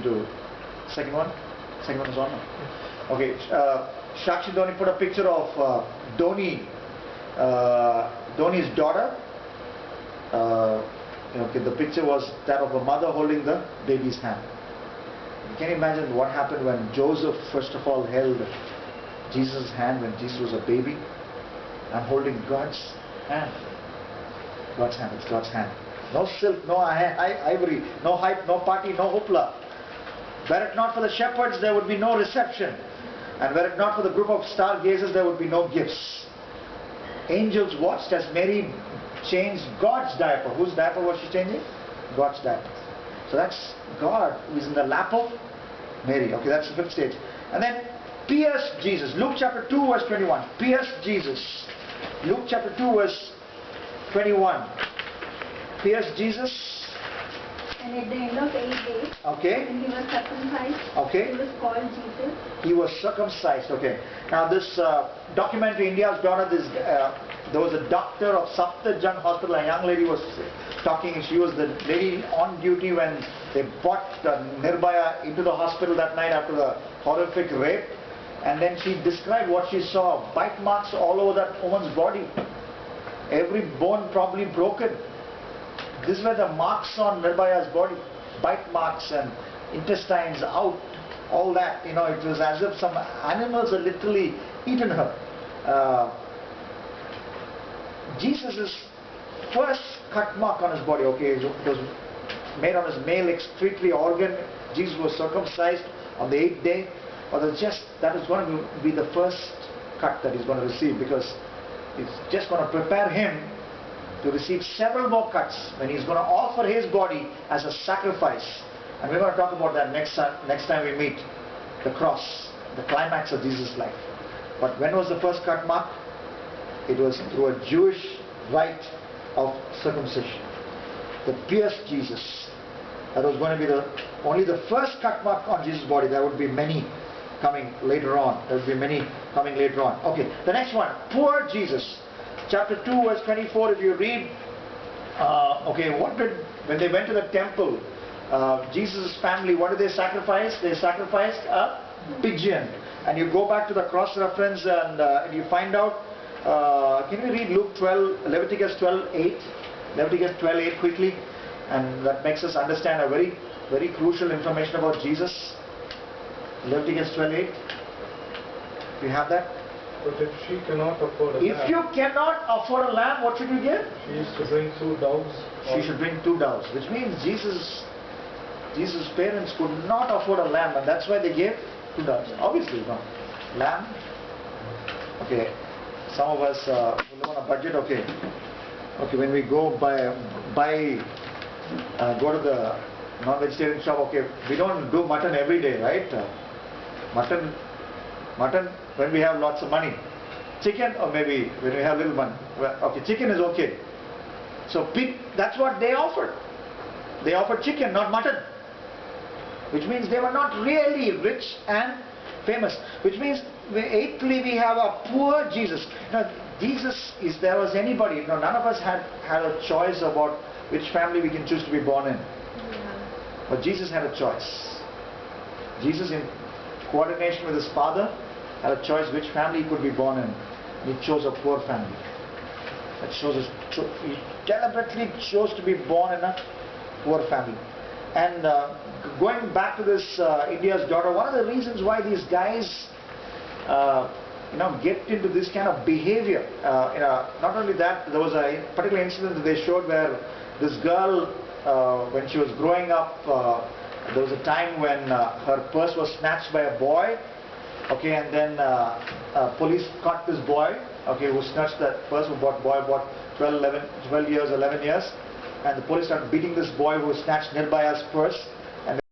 To second one is on. Okay, Shakshi Dhoni put a picture of Dhoni's daughter. Okay, the picture was that of a mother holding the baby's hand. Can you imagine what happened when Joseph first of all held Jesus' hand when Jesus was a baby? I'm holding God's hand. God's hand, it's God's hand. No silk, no ivory, no hype, no party, no hoopla. Were it not for the shepherds, there would be no reception. And were it not for the group of stargazers, there would be no gifts. Angels watched as Mary changed God's diaper. Whose diaper was she changing? God's diaper. So that's God who is in the lap of Mary. Okay, that's the fifth stage. And then pierced Jesus. Luke chapter 2 verse 21. Pierced Jesus. Luke chapter 2 verse 21. Pierced Jesus. And at the end of 8 days, okay, when he was circumcised, okay, he was called Jesus. He was circumcised. Okay. Now this documentary, India's Daughter, there was a doctor of Safdarjung Hospital, a young lady was talking, and she was the lady on duty when they brought Nirbhaya into the hospital that night after the horrific rape. And then she described what she saw, bite marks all over that woman's body, every bone probably broken. These were the marks on Nirbhaya's body, bite marks and intestines out, all that. You know, it was as if some animals had literally eaten her. Jesus' first cut mark on his body, okay, it was made on his male excretory organ. Jesus was circumcised on the 8th day. Or that is going to be the first cut that he's going to receive, because it's just going to prepare him to receive several more cuts when he's going to offer his body as a sacrifice. And we're going to talk about that next time we meet. The cross, the climax of Jesus' life. But when was the first cut mark? It was through a Jewish rite of circumcision. The pierced Jesus. That was going to be only the first cut mark on Jesus' body. There would be many coming later on. There would be many coming later on. Okay, the next one. Poor Jesus. Chapter 2 verse 24, if you read, when they went to the temple, Jesus' family, what did they sacrifice? They sacrificed a pigeon. And you go back to the cross reference and you find out, can you read Leviticus 12:8? Leviticus 12:8 quickly, and that makes us understand a very, very crucial information about Jesus. Leviticus 12:8. Do you have that? But if she cannot afford a lamb, if you cannot afford a lamb, what should you give? She is to bring 2 doves. She should bring 2 doves, which means Jesus' parents could not afford a lamb, and that's why they gave 2 doves. Obviously, no. Lamb. Okay. Some of us who live on a budget. Okay. Okay. When we go go to the non-vegetarian shop. Okay. We don't do mutton every day, right? Mutton. When we have lots of money. Chicken, or maybe when we have little money. Well, okay, chicken is okay. So pig, that's what they offered. They offered chicken, not mutton. Which means they were not really rich and famous. Which means, eighthly, we have a poor Jesus. Now, Jesus, if there was anybody, none of us had a choice about which family we can choose to be born in. Yeah. But Jesus had a choice. Jesus, in coordination with his father, had a choice which family he could be born in. And he chose a poor family. That shows us he deliberately chose to be born in a poor family. And going back to this India's Daughter, one of the reasons why these guys get into this kind of behavior, not only that, there was a particular incident that they showed where this girl, when she was growing up, there was a time when her purse was snatched by a boy. Okay, and then police caught this boy, okay, who snatched that purse, who bought 12 years, 11 years, and the police started beating this boy who snatched Nirbhaya's purse.